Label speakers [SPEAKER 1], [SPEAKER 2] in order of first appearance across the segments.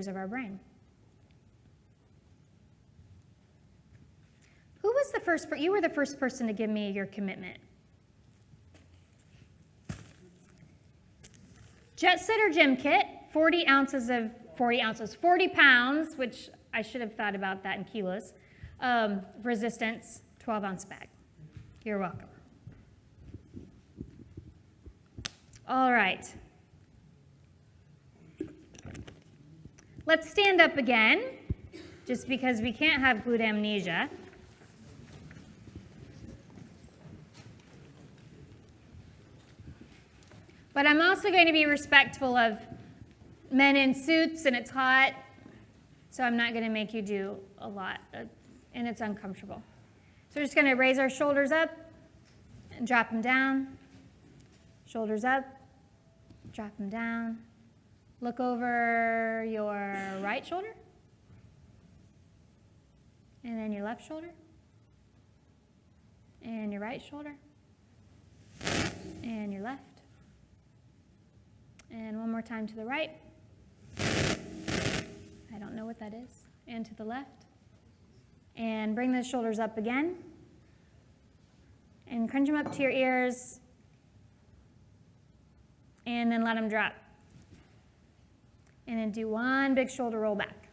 [SPEAKER 1] centers of our brain. Who was the first? You were the first person to give me your commitment. Jet Setter Gym Kit, 40 pounds, which I should have thought about that in kilos. Resistance, 12-ounce bag. You're welcome. All right. Let's stand up again, just because we can't have glute amnesia. But I'm also going to be respectful of men in suits, and it's hot, so I'm not going to make you do a lot, and it's uncomfortable. So we're just going to raise our shoulders up and drop them down. Shoulders up, drop them down. Look over your right shoulder, and then your left shoulder, and your right shoulder, and your left. And one more time to the right. I don't know what that is. And to the left. And bring the shoulders up again. And crunch them up to your ears. And then let them drop. And then do one big shoulder roll back.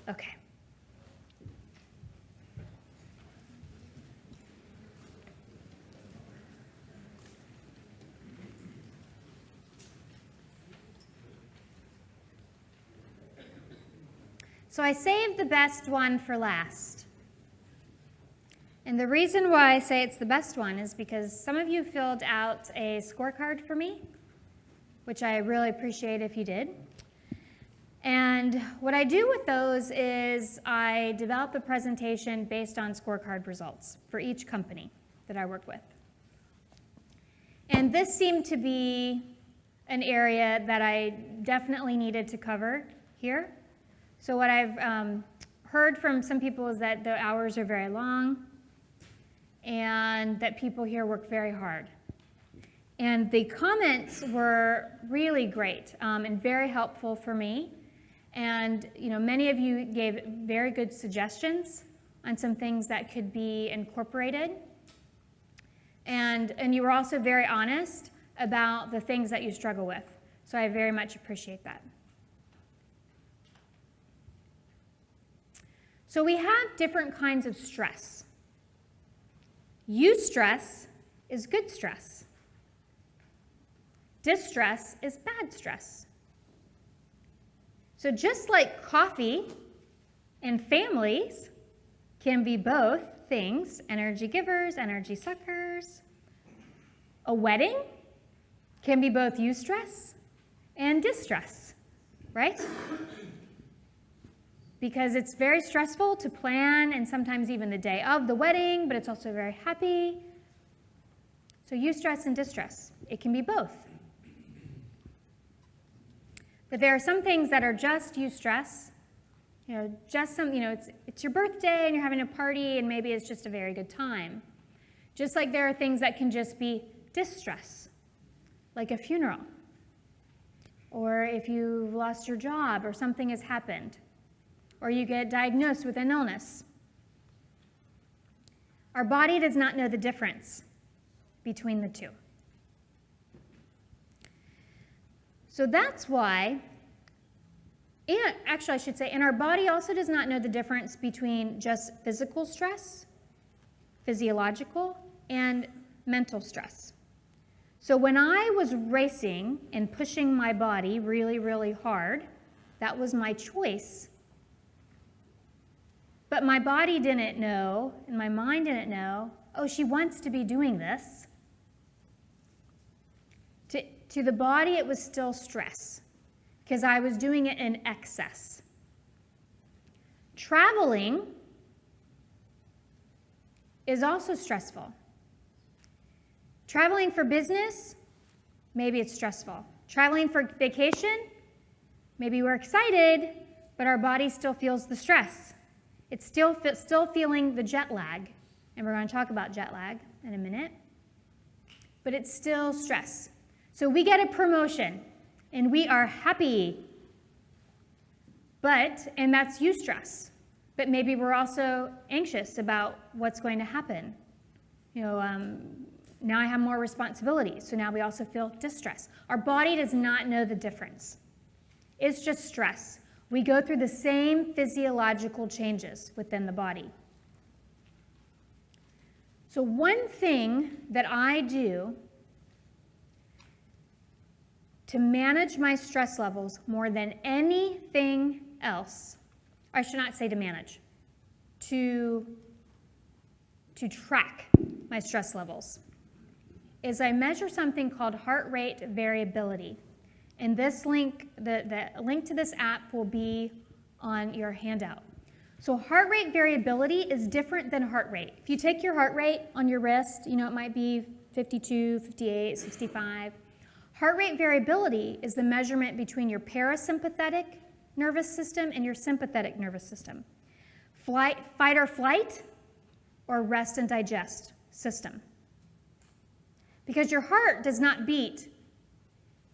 [SPEAKER 1] Okay. So I saved the best one for last. And the reason why I say it's the best one is because some of you filled out a scorecard for me, which I really appreciate if you did. And what I do with those is I develop a presentation based on scorecard results for each company that I work with. And this seemed to be an area that I definitely needed to cover here. So what I've heard from some people is that the hours are very long and that people here work very hard. And the comments were really great and very helpful for me. And many of you gave very good suggestions on some things that could be incorporated. And you were also very honest about the things that you struggle with. So I very much appreciate that. So we have different kinds of stress. Eustress is good stress. Distress is bad stress. So just like coffee and families can be both things, energy givers, energy suckers, a wedding can be both eustress and distress, right? Because it's very stressful to plan, and sometimes even the day of the wedding, but it's also very happy. So eustress and distress, it can be both. But there are some things that are just eustress, it's your birthday and you're having a party and maybe it's just a very good time. Just like there are things that can just be distress, like a funeral, or if you've lost your job or something has happened, or you get diagnosed with an illness. Our body does not know the difference between the two. So that's why, and actually I should say, and our body also does not know the difference between just physical stress, physiological, and mental stress. So when I was racing and pushing my body really, really hard, that was my choice. But my body didn't know, and my mind didn't know, oh, she wants to be doing this. To the body, it was still stress, because I was doing it in excess. Traveling is also stressful. Traveling for business, maybe it's stressful. Traveling for vacation, maybe we're excited, but our body still feels the stress. It's still feeling the jet lag, and we're going to talk about jet lag in a minute, but it's still stress. So we get a promotion, and we are happy And that's eustress. But maybe we're also anxious about what's going to happen. Now I have more responsibilities, so now we also feel distress. Our body does not know the difference. It's just stress. We go through the same physiological changes within the body. So one thing that I do to manage my stress levels more than anything else, I should not say to manage, to track my stress levels, is I measure something called heart rate variability. And this link, the link to this app will be on your handout. So heart rate variability is different than heart rate. If you take your heart rate on your wrist, it might be 52, 58, 65. Heart rate variability is the measurement between your parasympathetic nervous system and your sympathetic nervous system. Fight or flight, or rest and digest system. Because your heart does not beat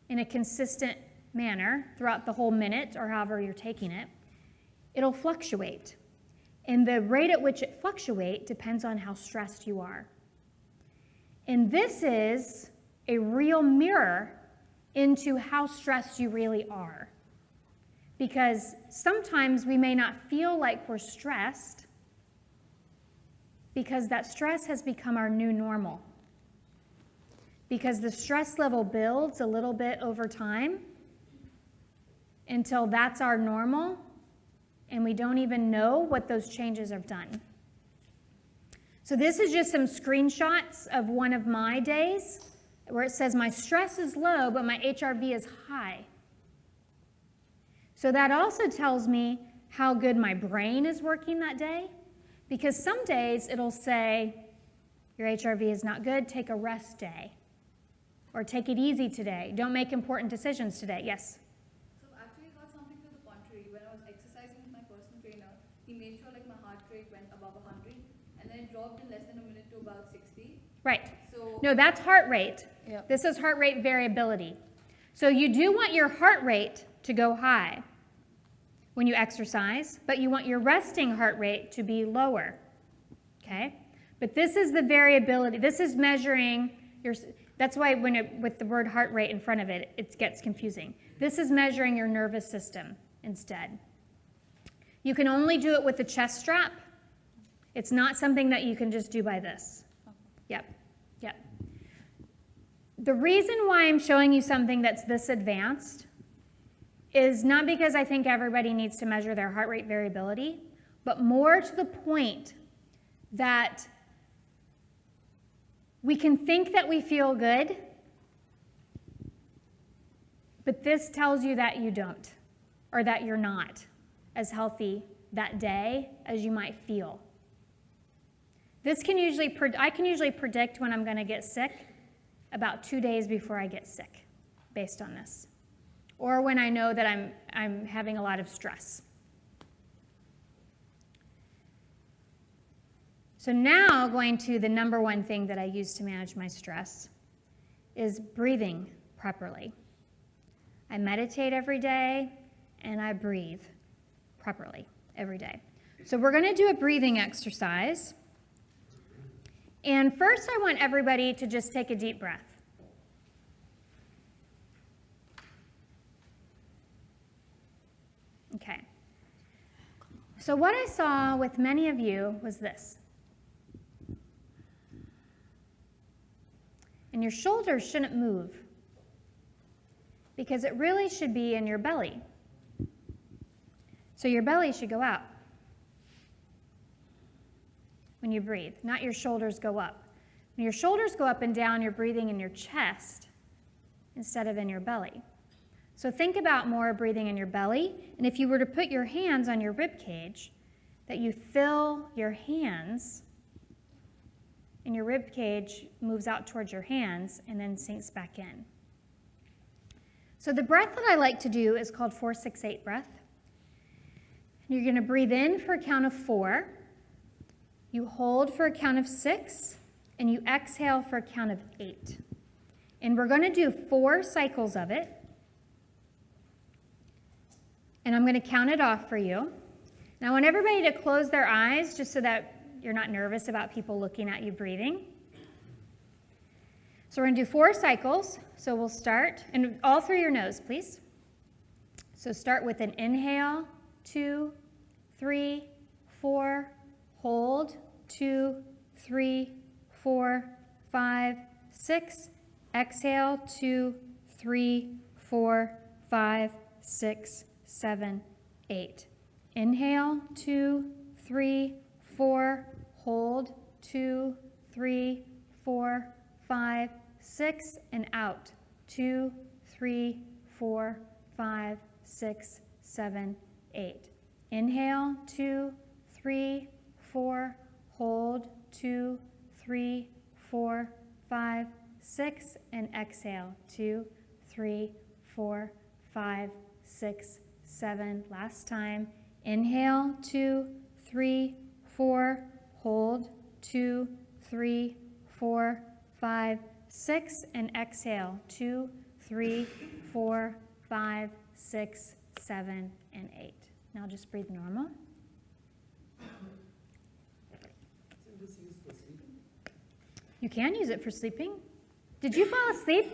[SPEAKER 1] in a consistent manner throughout the whole minute or however you're taking it. It'll fluctuate. And the rate at which it fluctuates depends on how stressed you are. And this is a real mirror into how stressed you really are. Because sometimes we may not feel like we're stressed because that stress has become our new normal. Because the stress level builds a little bit over time until that's our normal, and we don't even know what those changes have done. So this is just some screenshots of one of my days where it says my stress is low, but my HRV is high. So that also tells me how good my brain is working that day, because some days it'll say, your HRV is not good, take a rest day. Or take it easy today. Don't make important decisions today. Yes?
[SPEAKER 2] So actually I got something to the contrary. When I was exercising with my personal trainer, he made sure my heart rate went above 100, and then it dropped in less than a minute to about 60.
[SPEAKER 1] Right.
[SPEAKER 2] So
[SPEAKER 1] no, that's heart rate.
[SPEAKER 2] Yeah.
[SPEAKER 1] This is heart rate variability. So you do want your heart rate to go high when you exercise, but you want your resting heart rate to be lower. Okay? But this is the variability. This is measuring your... That's why with the word heart rate in front of it, it gets confusing. This is measuring your nervous system instead. You can only do it with the chest strap. It's not something that you can just do by this. Yep. The reason why I'm showing you something that's this advanced is not because I think everybody needs to measure their heart rate variability, but more to the point that we can think that we feel good, but this tells you that you don't, or that you're not as healthy that day as you might feel. I can usually predict when I'm going to get sick about 2 days before I get sick, based on this, or when I know that I'm having a lot of stress. So now going to the number one thing that I use to manage my stress is breathing properly. I meditate every day and I breathe properly every day. So we're going to do a breathing exercise. And first I want everybody to just take a deep breath. Okay. So what I saw with many of you was this. And your shoulders shouldn't move because it really should be in your belly. So your belly should go out when you breathe, not your shoulders go up. When your shoulders go up and down, you're breathing in your chest instead of in your belly. So think about more breathing in your belly, and if you were to put your hands on your rib cage, that you fill your hands and your rib cage moves out towards your hands and then sinks back in. So the breath that I like to do is called 4-6-8 breath. You're going to breathe in for a count of 4, you hold for a count of 6, and you exhale for a count of 8. And we're going to do 4 cycles of it. And I'm going to count it off for you. And I want everybody to close their eyes just so that you're not nervous about people looking at you breathing. So we're going to do 4 cycles. So we'll start, and all through your nose, please. So start with an inhale, 2, 3, 4, hold, 2, 3, 4, 5, 6, exhale, 2, 3, 4, 5, 6, 7, 8. Inhale, 2, 3, 4, hold, 2, 3, 4, 5, 6, and out, 2, 3, 4, 5, 6, 7, 8. Inhale, 2, 3, 4, hold, 2, 3, 4, 5, 6, and exhale, 2, 3, 4, 5, 6, 7. Last time. Inhale, 2, 3, 4, hold, 2, 3, 4, 5, 6, and exhale, 2, 3, 4, 5, 6, 7, and 8. Now just breathe normal. You can use it for sleeping. Did you fall asleep?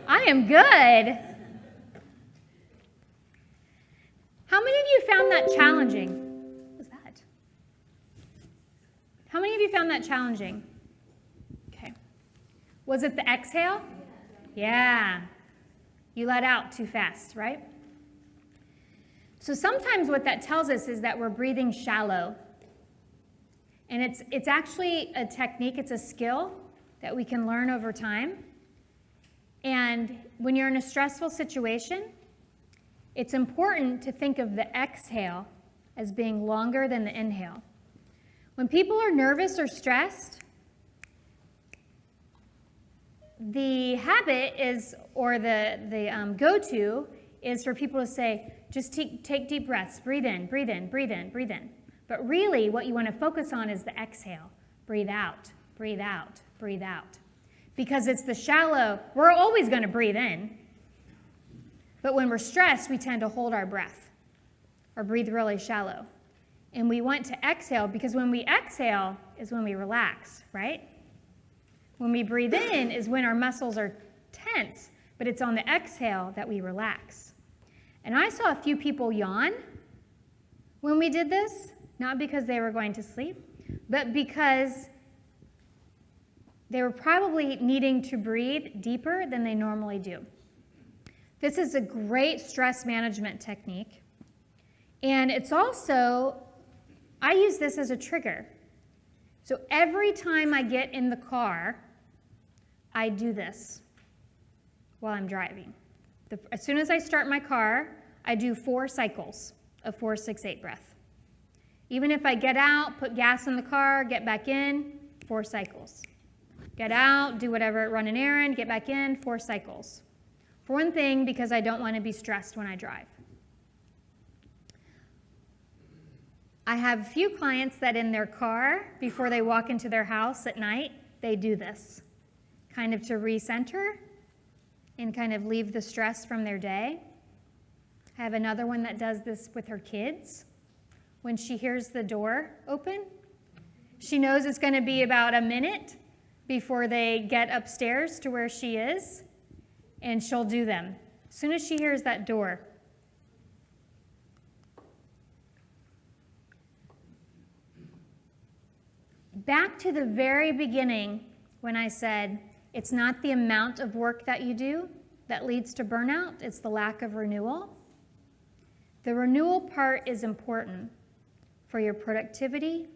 [SPEAKER 1] I am good. How many of you found that challenging? What was that? How many of you found that challenging? Okay. Was it the exhale? Yeah. You let out too fast, right? So sometimes what that tells us is that we're breathing shallow. And it's actually a technique, it's a skill that we can learn over time. And when you're in a stressful situation, it's important to think of the exhale as being longer than the inhale. When people are nervous or stressed, the habit is, or the go-to is for people to say, just take deep breaths, breathe in, breathe in, breathe in, breathe in. But really what you want to focus on is the exhale. Breathe out, breathe out, breathe out. Because it's the shallow, we're always going to breathe in. But when we're stressed, we tend to hold our breath or breathe really shallow. And we want to exhale because when we exhale is when we relax, right? When we breathe in is when our muscles are tense, but it's on the exhale that we relax. And I saw a few people yawn when we did this, not because they were going to sleep, but because they were probably needing to breathe deeper than they normally do. This is a great stress management technique. And it's also, I use this as a trigger. So every time I get in the car, I do this while I'm driving. As soon as I start my car, I do 4 cycles of 4, 6, 8 breath. Even if I get out, put gas in the car, get back in, 4 cycles. Get out, do whatever, run an errand, get back in, 4 cycles. For one thing, because I don't want to be stressed when I drive. I have a few clients that in their car, before they walk into their house at night, they do this, kind of to recenter and kind of leave the stress from their day. I have another one that does this with her kids. When she hears the door open, she knows it's going to be about a minute before they get upstairs to where she is, and she'll do them. As soon as she hears that door. Back to the very beginning when I said, it's not the amount of work that you do that leads to burnout, it's the lack of renewal. The renewal part is important for your productivity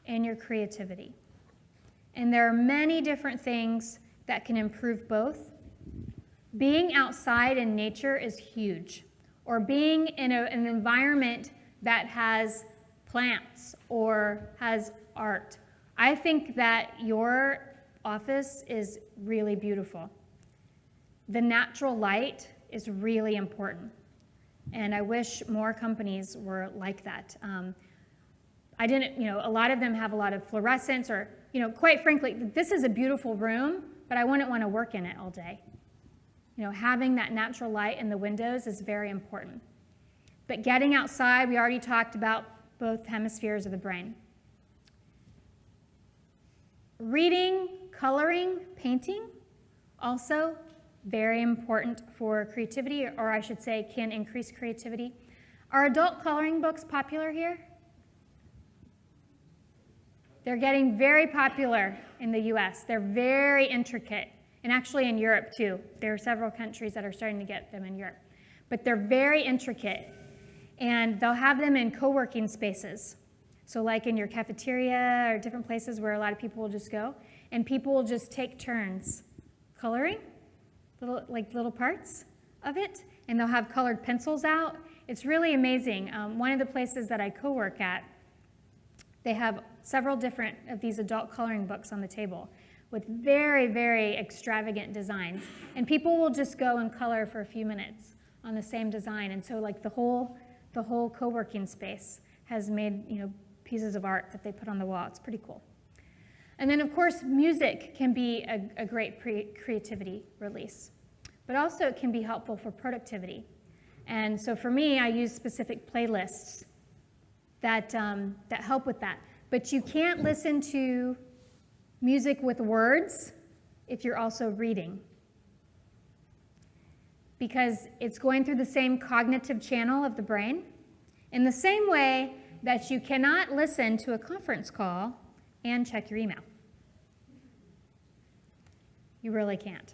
[SPEAKER 1] and your creativity. And there are many different things that can improve both. Being outside in nature is huge, or being in an environment that has plants or has art. I think that your office is really beautiful. The natural light is really important, and I wish more companies were like that. A lot of them have a lot of fluorescence or, quite frankly, this is a beautiful room, but I wouldn't want to work in it all day. Having that natural light in the windows is very important. But getting outside, we already talked about both hemispheres of the brain. Reading, coloring, painting, also very important for creativity, or I should say can increase creativity. Are adult coloring books popular here? They're getting very popular in the US. They're very intricate, and actually in Europe too. There are several countries that are starting to get them in Europe. But they're very intricate, and they'll have them in co-working spaces. So like in your cafeteria or different places where a lot of people will just go, and people will just take turns coloring, little parts of it, and they'll have colored pencils out. It's really amazing. One of the places that I co-work at, they have several different of these adult coloring books on the table with very, very extravagant designs. And people will just go and color for a few minutes on the same design. And so like the whole co-working space has made, pieces of art that they put on the wall. It's pretty cool. And then of course, music can be a great creativity release, but also it can be helpful for productivity. And so for me, I use specific playlists that help with that. But you can't listen to music with words if you're also reading, because it's going through the same cognitive channel of the brain in the same way that you cannot listen to a conference call and check your email. You really can't,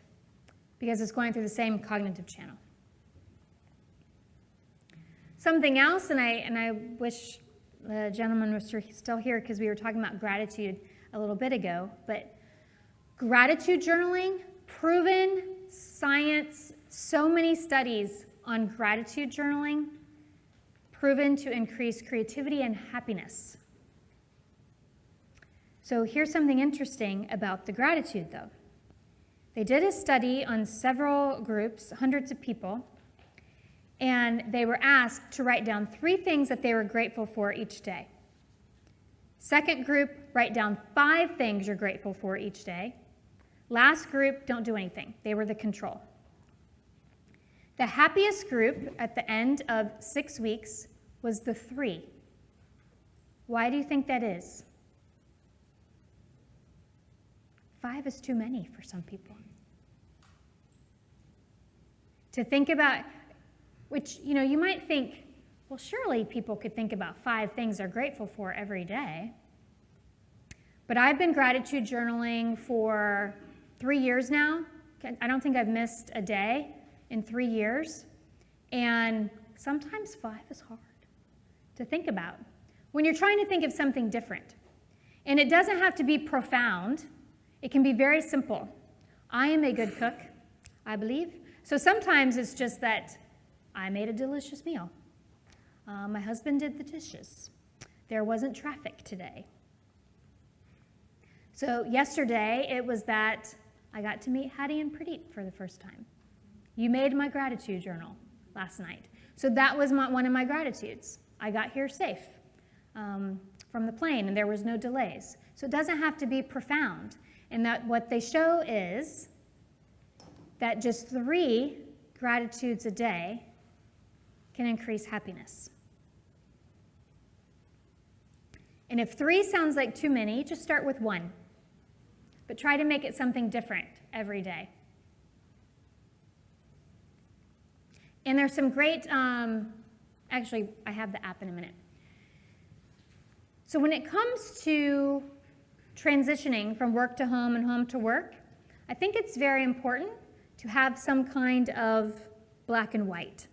[SPEAKER 1] because it's going through the same cognitive channel. Something else, and I wish the gentleman was still here because we were talking about gratitude a little bit ago, but gratitude journaling, proven science, so many studies on gratitude journaling, proven to increase creativity and happiness. So here's something interesting about the gratitude, though. They did a study on several groups, hundreds of people, and they were asked to write down 3 things that they were grateful for each day. Second group, write down 5 things you're grateful for each day. Last group, don't do anything. They were the control. The happiest group at the end of 6 weeks was the 3. Why do you think that is? 5 is too many for some people. To think about, which, you might think, well, surely people could think about 5 things they're grateful for every day. But I've been gratitude journaling for 3 years now. I don't think I've missed a day in 3 years. And sometimes 5 is hard to think about when you're trying to think of something different. And it doesn't have to be profound. It can be very simple. I am a good cook, I believe. So sometimes it's just that I made a delicious meal. My husband did the dishes. There wasn't traffic today. So yesterday, it was that I got to meet Hattie and Pradeep for the first time. You made my gratitude journal last night. So that was one of my gratitudes. I got here safe from the plane, and there was no delays. So it doesn't have to be profound. And that what they show is that just 3 gratitudes a day can increase happiness. And if 3 sounds like too many, just start with 1. But try to make it something different every day. And there's some great, actually, I have the app in a minute. So when it comes to transitioning from work to home and home to work, I think it's very important to have some kind of black and white.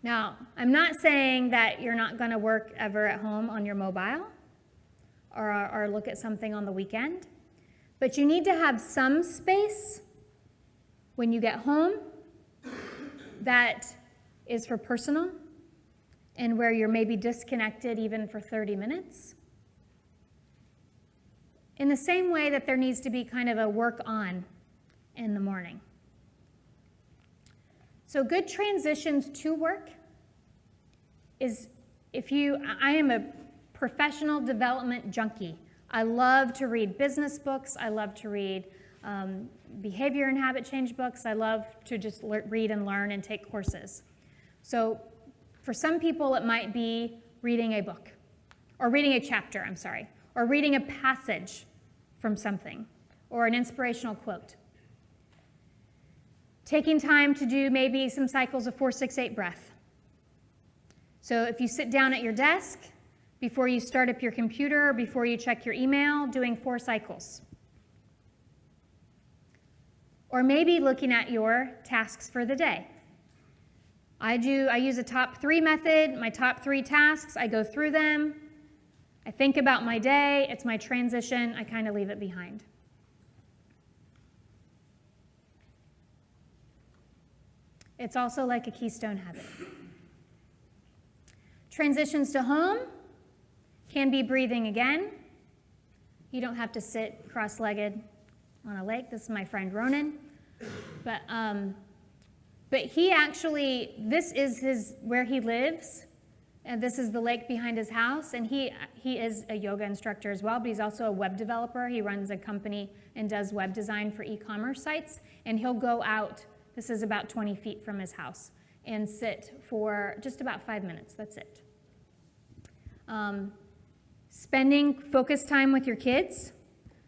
[SPEAKER 1] Now, I'm not saying that you're not going to work ever at home on your mobile or look at something on the weekend, but you need to have some space when you get home that is for personal and where you're maybe disconnected even for 30 minutes. In the same way that there needs to be kind of a work on in the morning. So good transitions to work is I am a professional development junkie. I love to read business books. I love to read behavior and habit change books. I love to just read and learn and take courses. So for some people, it might be reading a book, or reading a chapter, I'm sorry, or reading a passage from something, or an inspirational quote. Taking time to do maybe some cycles of 4, 6, 8 breath. So if you sit down at your desk, before you start up your computer, before you check your email, doing 4 cycles. Or maybe looking at your tasks for the day. I use a top 3 method, my top 3 tasks, I go through them, I think about my day, it's my transition, I kind of leave it behind. It's also like a keystone habit. Transitions to home can be breathing again. You don't have to sit cross-legged on a lake. This is my friend Ronan. But he actually, this is where he lives, and this is the lake behind his house, and he is a yoga instructor as well, but he's also a web developer. He runs a company and does web design for e-commerce sites, and he'll go out, this is about 20 feet from his house, and sit for just about 5 minutes, that's it. Spending focused time with your kids.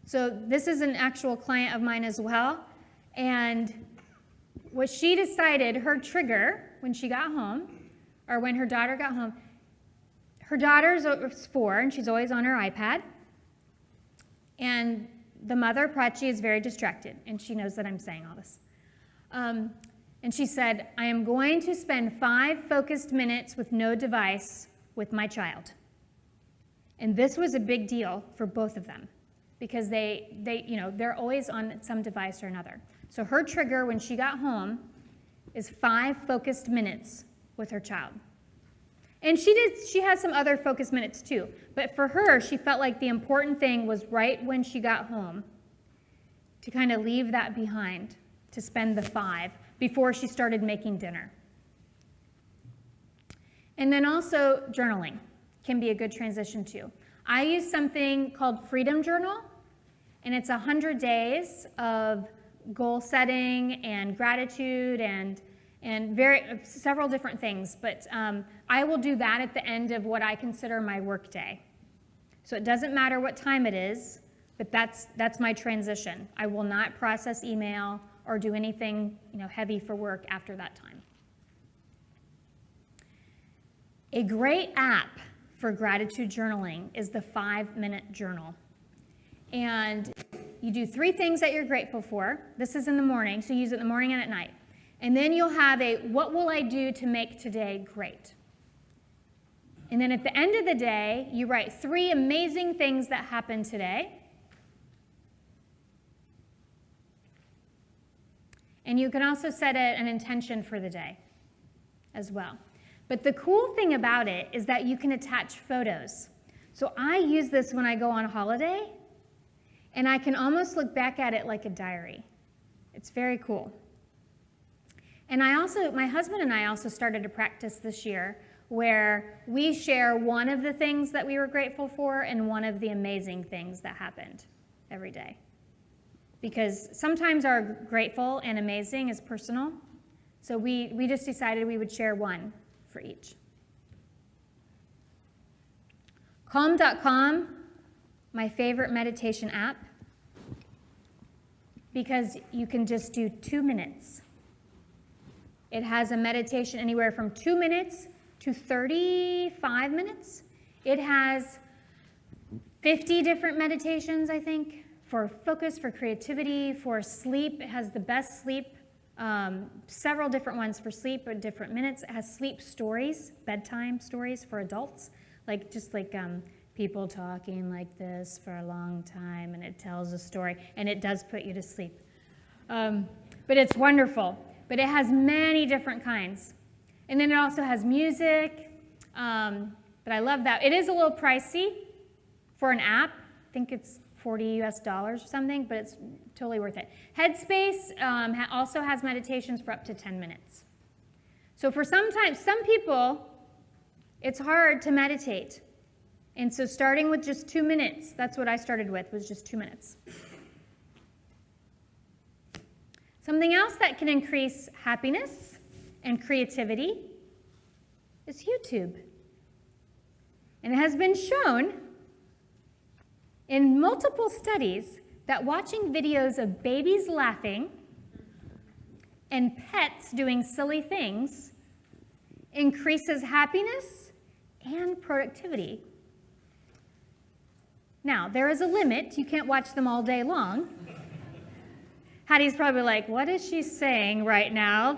[SPEAKER 1] So this is an actual client of mine as well, and what she decided, her trigger when she got home, or when her daughter got home, her daughter's 4 and she's always on her iPad, and the mother, Prachi, is very distracted, and she knows that I'm saying all this. And she said, I am going to spend 5 focused minutes with no device with my child. And this was a big deal for both of them because they're always on some device or another. So her trigger when she got home is 5 focused minutes with her child. And she has some other focused minutes too. But for her, she felt like the important thing was right when she got home to kind of leave that behind, to spend the 5 before she started making dinner. And then also journaling can be a good transition too. I use something called Freedom Journal, and it's 100 days of goal setting and gratitude and several different things, but I will do that at the end of what I consider my work day. So it doesn't matter what time it is, but that's my transition. I will not process email or do anything heavy for work after that time. A great app for gratitude journaling is the 5-minute journal. And you do 3 things that you're grateful for. This is in the morning, so you use it in the morning and at night. And then you'll have a, what will I do to make today great? And then at the end of the day, you write 3 amazing things that happened today. And you can also set an intention for the day as well. But the cool thing about it is that you can attach photos. So I use this when I go on holiday, and I can almost look back at it like a diary. It's very cool. And my husband and I also started a practice this year where we share one of the things that we were grateful for and one of the amazing things that happened every day. Because sometimes our grateful and amazing is personal, so we just decided we would share one for each. Calm.com, my favorite meditation app, because you can just do 2 minutes. It has a meditation anywhere from 2 minutes to 35 minutes. It has 50 different meditations, I think, for focus, for creativity, for sleep. It has the best sleep. Several different ones for sleep at different minutes. It has sleep stories, bedtime stories for adults, like people talking like this for a long time, and it tells a story, and it does put you to sleep. But it's wonderful. But it has many different kinds. And then it also has music, but I love that. It is a little pricey for an app. I think it's $40 US or something, but it's totally worth it. Headspace also has meditations for up to 10 minutes. So for some people, it's hard to meditate. And so starting with just 2 minutes, that's what I started with, was just 2 minutes. Something else that can increase happiness and creativity is YouTube. And it has been shown in multiple studies that watching videos of babies laughing and pets doing silly things increases happiness and productivity. Now, there is a limit. You can't watch them all day long. Hattie's probably like, what is she saying right now?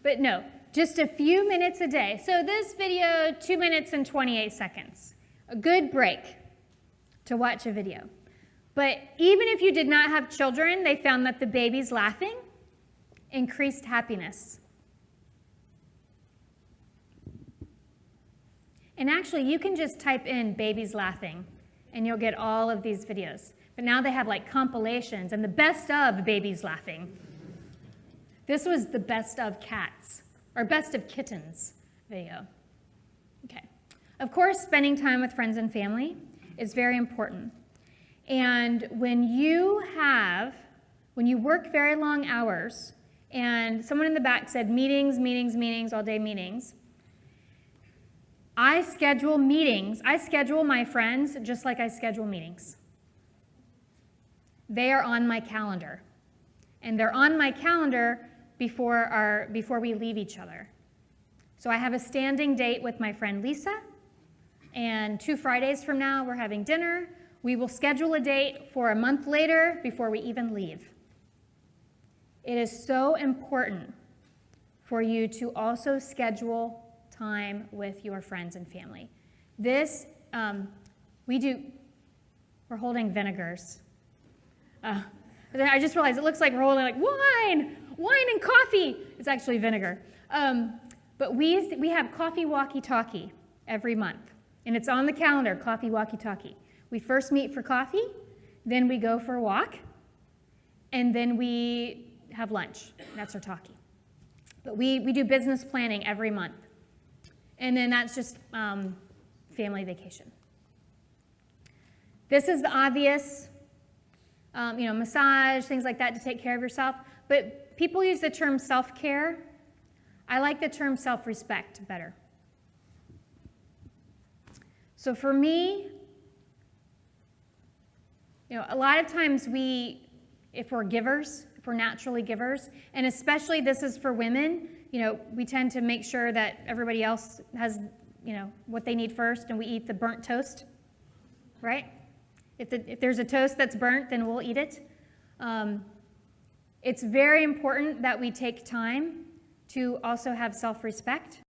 [SPEAKER 1] But no, just a few minutes a day. So this video, 2 minutes and 28 seconds. A good break to watch a video. But even if you did not have children, they found that the babies laughing increased happiness. And actually, you can just type in babies laughing, and you'll get all of these videos. But now they have like compilations and the best of babies laughing. This was the best of cats, or best of kittens video. Okay. Of course, spending time with friends and family is very important. And when you work very long hours, and someone in the back said meetings, meetings, meetings, all day meetings, I schedule meetings. I schedule my friends just like I schedule meetings. They are on my calendar. And they're on my calendar before we leave each other. So I have a standing date with my friend Lisa, and 2 Fridays from now we're having dinner. We will schedule a date for a month later before we even leave. It is so important for you to also schedule time with your friends and family. This, we're holding vinegars. I just realized it looks like we're holding like wine and coffee. It's actually vinegar. But we have coffee walkie-talkie every month. And it's on the calendar, coffee walkie-talkie. We first meet for coffee, then we go for a walk, and then we have lunch. That's our talkie. But we do business planning every month. And then that's just family vacation. This is the obvious, massage, things like that to take care of yourself. But people use the term self-care. I like the term self-respect better. So for me, a lot of times if we're givers, if we're naturally givers, and especially this is for women, we tend to make sure that everybody else has, what they need first, and we eat the burnt toast, right? If there's a toast that's burnt, then we'll eat it. It's very important that we take time to also have self-respect.